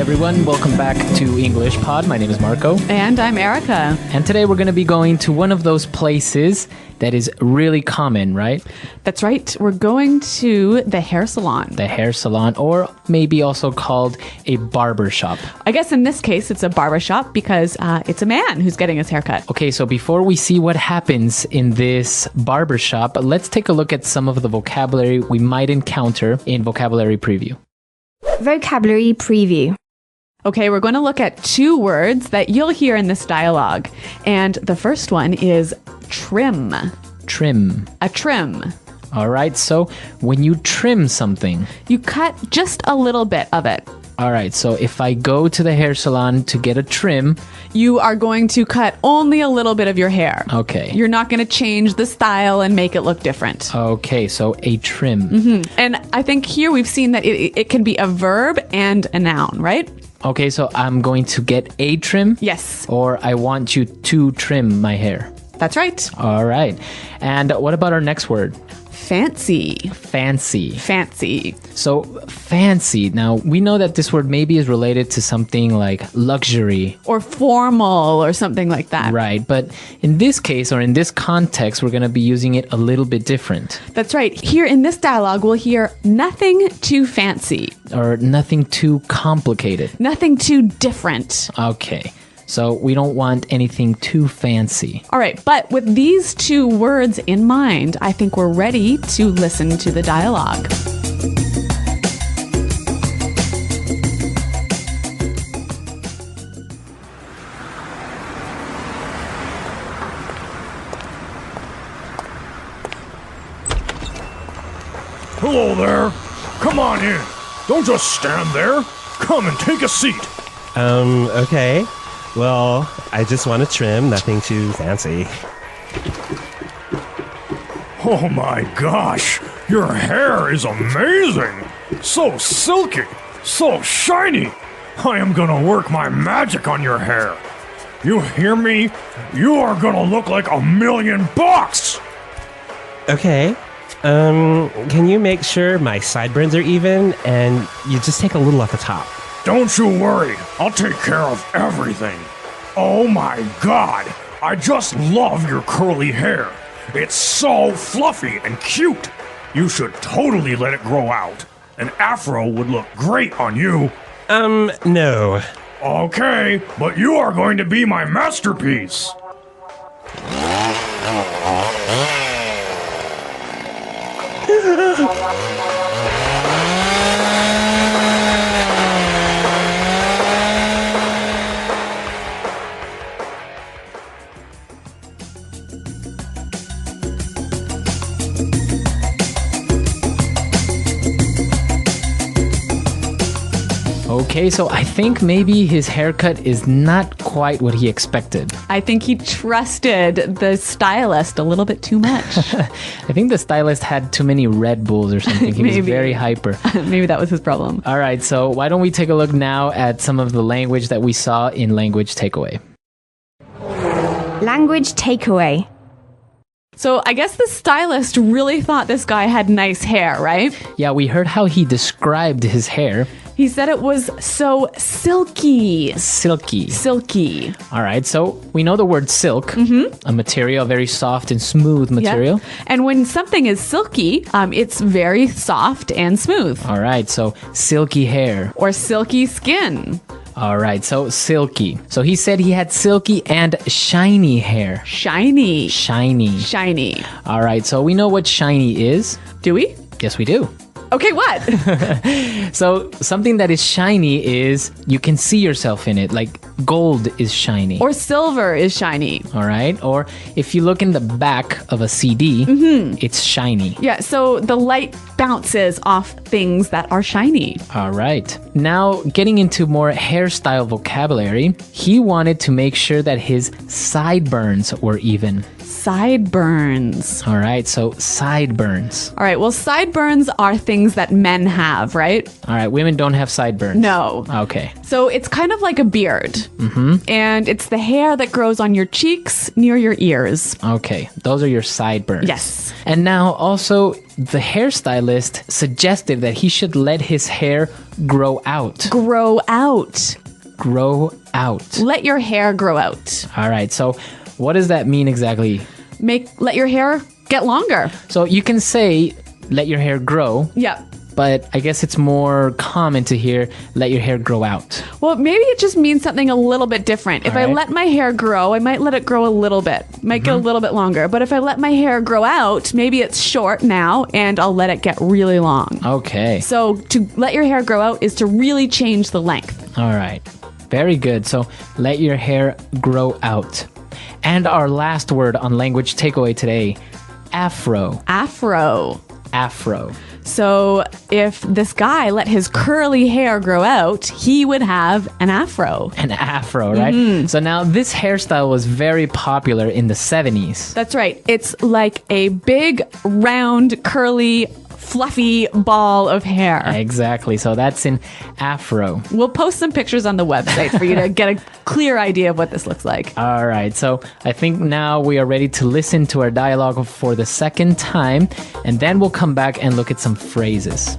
everyone. Welcome back to English Pod. My name is Marco. And I'm Erica. And today we're going to be going to one of those places that is really common, right? That's right. We're going to the hair salon. The hair salon, or maybe also called a barber shop. I guess in this case, it's a barber shop because it's a man who's getting his haircut. Okay, so before we see what happens in this barber shop, let's take a look at some of the vocabulary we might encounter in Vocabulary Preview. Vocabulary Preview. Okay, we're going to look at two words that you'll hear in this dialogue. And the first one is trim. Trim. A trim. All right, so when you trim something, You cut just a little bit of it. all right, so if I go to the hair salon to get a trim, You are going to cut only a little bit of your hair. okay. You're not going to change the style and make it look different. Okay, so a trim. And I think here we've seen that it can be a verb and a noun, right? Okay, so I'm going to get a trim? Yes, Or I want you to trim my hair. that's right. All right. And what about our next word? Fancy. Fancy. Fancy. So fancy. Now, we know that this word maybe is related to something like luxury. Or formal or something like that. Right. But in this case, or in this context, we're going to be using it a little bit different. That's right. Here in this dialogue, we'll hear nothing too fancy, Or nothing too complicated. nothing too different. Okay. So we don't want anything too fancy. All right, but with these two words in mind, I think we're ready to listen to the dialogue. Hello there. Come on in. Don't just stand there. Come and take a seat. Okay. Well, I just want to trim, nothing too fancy. Oh my gosh, your hair is amazing. So silky, so shiny. I am gonna work my magic on your hair. You hear me? You are gonna look like $1,000,000. Okay. Can you make sure my sideburns are even and you just take a little off the top? Don't you worry, I'll take care of everything. Oh my god, I just love your curly hair. It's so fluffy and cute. You should totally let it grow out. An afro would look great on you. No. Okay, but you are going to be my masterpiece. Okay, so I think maybe his haircut is not quite what he expected. I think he trusted the stylist a little bit too much. I think the stylist had too many Red Bulls or something. He was Maybe. very hyper. Maybe that was his problem. All right, so why don't we take a look now at some of the language that we saw in Language Takeaway. Language Takeaway. So I guess the stylist really thought this guy had nice hair, right? Yeah, we heard how he described his hair. He said it was so silky. Silky. Silky. All right, so we know the word silk, a material, very soft and smooth material. Yeah. And when something is silky, it's very soft and smooth. All right, so silky hair. Or silky skin. All right, so silky. So he said he had silky and shiny hair. Shiny. Shiny. Shiny. All right, so we know what shiny is. Do we? Yes, we do. Okay, what? So something that is shiny is you can see yourself in it. Like gold is shiny. Or silver is shiny. All right. Or if you look in the back of a CD, it's shiny. Yeah, so the light bounces off things that are shiny. All right. Now, getting into more hairstyle vocabulary, he wanted to make sure that his sideburns were even. sideburns. All right, so sideburns. All right, well, sideburns are things that men have, right? All right, women don't have sideburns. No. Okay. So it's kind of like a beard. And it's the hair that grows on your cheeks near your ears. Okay, those are your sideburns. Yes. And now also the hairstylist suggested that he should let his hair grow out. Grow out. Grow out. Let your hair grow out. All right, so what does that mean exactly? Let your hair get longer. So you can say let your hair grow, Yeah. but I guess it's more common to hear let your hair grow out. Well, maybe it just means something a little bit different. If I right. let my hair grow, I might let it grow a little bit, might get a little bit longer. But if I let my hair grow out, maybe it's short now and I'll let it get really long. Okay. So to let your hair grow out is to really change the length. All right. Very good. So let your hair grow out. And our last word on language takeaway today, afro. Afro. Afro. So if this guy let his curly hair grow out, he would have an afro. An afro, right? So now this hairstyle was very popular in the 70s. That's right. It's like a big, round, curly, fluffy ball of hair. Exactly. So that's an afro. We'll post some pictures on the website for you to get a clear idea of what this looks like. All right. So I think now we are ready to listen to our dialogue for the second time, and then we'll come back and look at some phrases.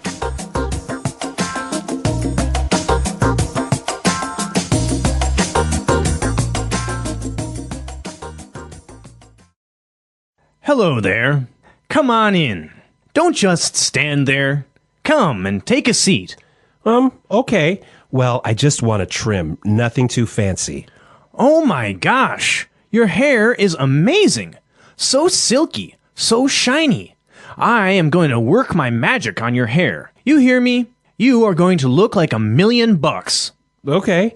Hello there. Come on in. Don't just stand there. Come and take a seat. Okay. Well, I just want a trim. Nothing too fancy. Oh my gosh. Your hair is amazing. So silky, so shiny. I am going to work my magic on your hair. You hear me? You are going to look like $1,000,000. Okay.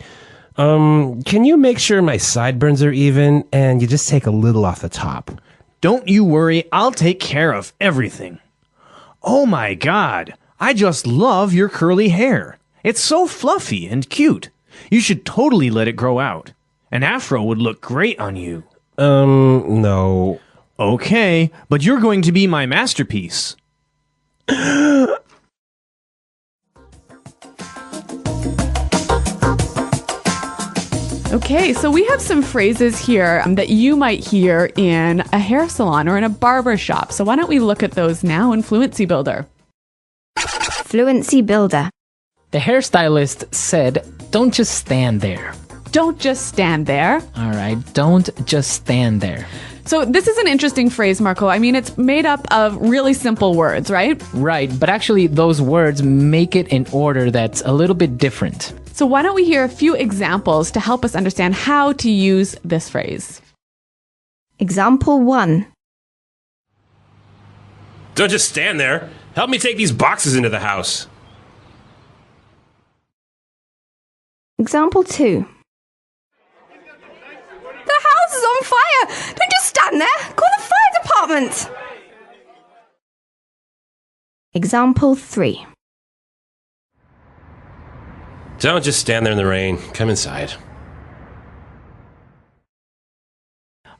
Can you make sure my sideburns are even and you just take a little off the top? Don't you worry, I'll take care of everything. Oh my god, I just love your curly hair. It's so fluffy and cute. You should totally let it grow out. An afro would look great on you. No. Okay, but you're going to be my masterpiece. Okay, so we have some phrases here that you might hear in a hair salon or in a barber shop. So why don't we look at those now in Fluency Builder? Fluency builder. The hairstylist said, don't just stand there. Don't just stand there. All right. Don't just stand there. So this is an interesting phrase, Marco. I mean, it's made up of really simple words, right? Right. But actually, those words make it in order that's a little bit different. So why don't we hear a few examples to help us understand how to use this phrase? Example 1. Don't just stand there. Help me take these boxes into the house. Example 2. The house is on fire! Don't just stand there! Call the fire department! Example 3. Don't just stand there in the rain. Come inside.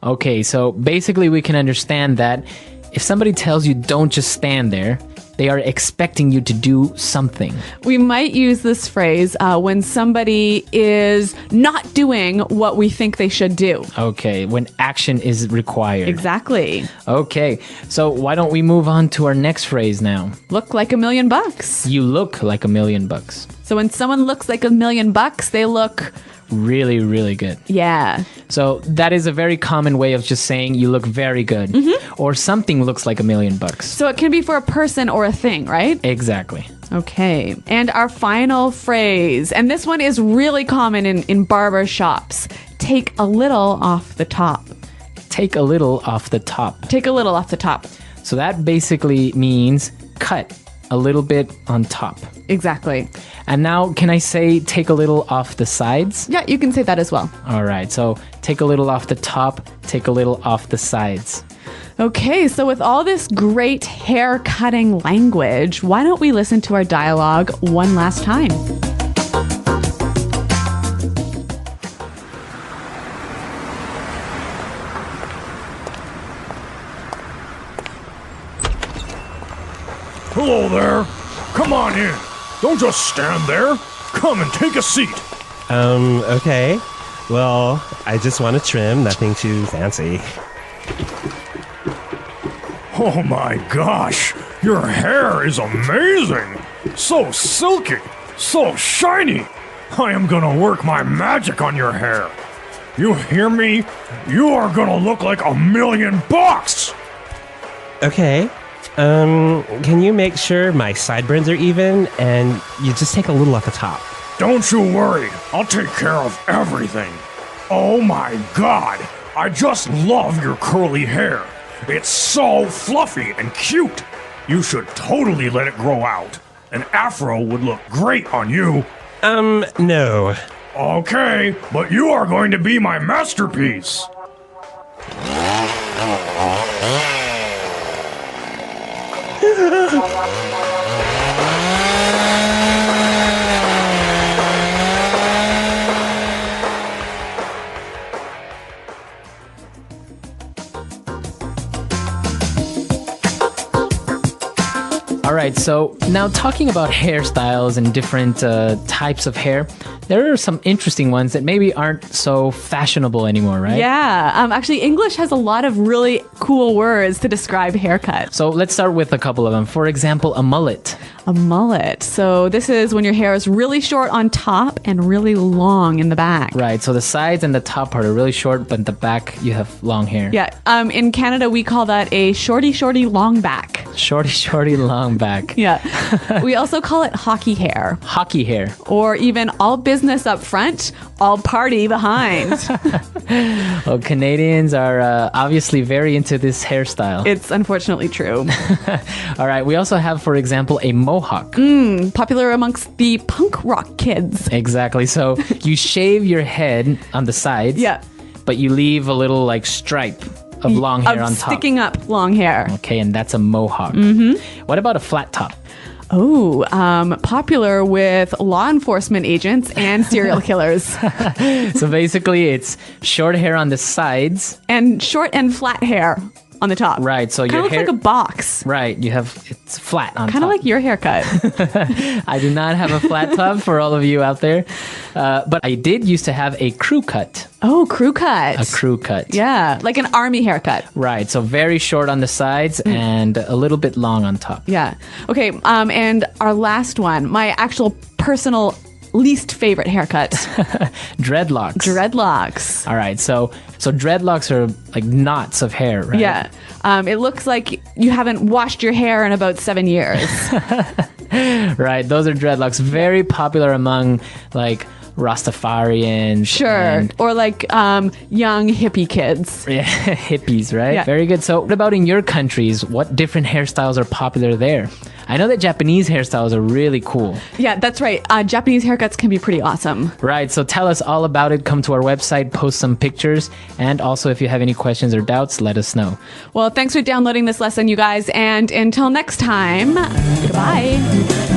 Okay, so basically we can understand that if somebody tells you don't just stand there, they are expecting you to do something. We might use this phrase when somebody is not doing what we think they should do. Okay, when action is required. Exactly. Okay, so why don't we move on to our next phrase now? Look like $1,000,000. You look like $1,000,000. So when someone looks like $1,000,000, they look, Really, really good. yeah. So that is a very common way of just saying you look very good. Or something looks like $1,000,000. So it can be for a person or a thing, right? Exactly. Okay. And our final phrase, and this one is really common in barber shops. Take a little off the top. Take a little off the top. Take a little off the top. So that basically means cut a little bit on top. Exactly. And now, can I say take a little off the sides? Yeah, you can say that as well. All right, so take a little off the top, take a little off the sides. Okay, so with all this great hair cutting language, why don't we listen to our dialogue one last time? Hello there. Come on in. Don't just stand there. Come and take a seat. Okay. Well, I just want to trim, nothing too fancy. Oh my gosh, your hair is amazing. So silky, so shiny. I am gonna work my magic on your hair. You hear me? You are gonna look like $1,000,000. Okay. Can you make sure my sideburns are even and you just take a little off the top? Don't you worry, I'll take care of everything. Oh my god, I just love your curly hair. It's so fluffy and cute. You should totally let it grow out. An afro would look great on you. No. Okay, but you are going to be my masterpiece. All right, so now talking about hairstyles and different types of hair, there are some interesting ones that maybe aren't so fashionable anymore, right? Yeah. Actually, English has a lot of really cool words to describe haircuts. So let's start with a couple of them. For example, a mullet. A mullet. So this is when your hair is really short on top and really long in the back. Right, so the sides and the top part are really short, but the back you have long hair. Yeah. In Canada, we call that a shorty long back. Shorty long back. Yeah. We also call it hockey hair. Hockey hair. Or even all business up front, all party behind. Well, Canadians are obviously very into this hairstyle. It's unfortunately true. All right, we also have, for example, a mohawk. Popular amongst the punk rock kids. Exactly. So you shave your head on the sides. Yeah. But you leave a little like stripe of long hair on top. Sticking up long hair. Okay, and that's a mohawk. Mm-hmm. What about a flat top? Oh, popular with law enforcement agents and serial killers. So basically, it's short hair on the sides. And short and flat hair on the top. Right, so Kind your of looks hair... like a box. Right, it's flat on top. Kind of like your haircut. I do not have a flat top for all of you out there. But I did used to have a crew cut. Oh, crew cut. A crew cut. Yeah, like an army haircut. Right, so very short on the sides and a little bit long on top. Yeah. Okay, and our last one, my actual personal least favorite haircut. Dreadlocks. Dreadlocks. All right, so dreadlocks are like knots of hair, right? Yeah. It looks like you haven't washed your hair in about 7 years. Right, those are dreadlocks. Very popular among like Rastafarians. Sure. and- Or like young hippie kids. Yeah, hippies, right? Yeah. Very good. So what about in your countries? What different hairstyles are popular there? I know that Japanese hairstyles are really cool. Yeah, that's right. Japanese haircuts can be pretty awesome. Right, so tell us all about it. Come to our website, post some pictures, and also if you have any questions or doubts, let us know. Well, thanks for downloading this lesson, you guys. And until next time, goodbye.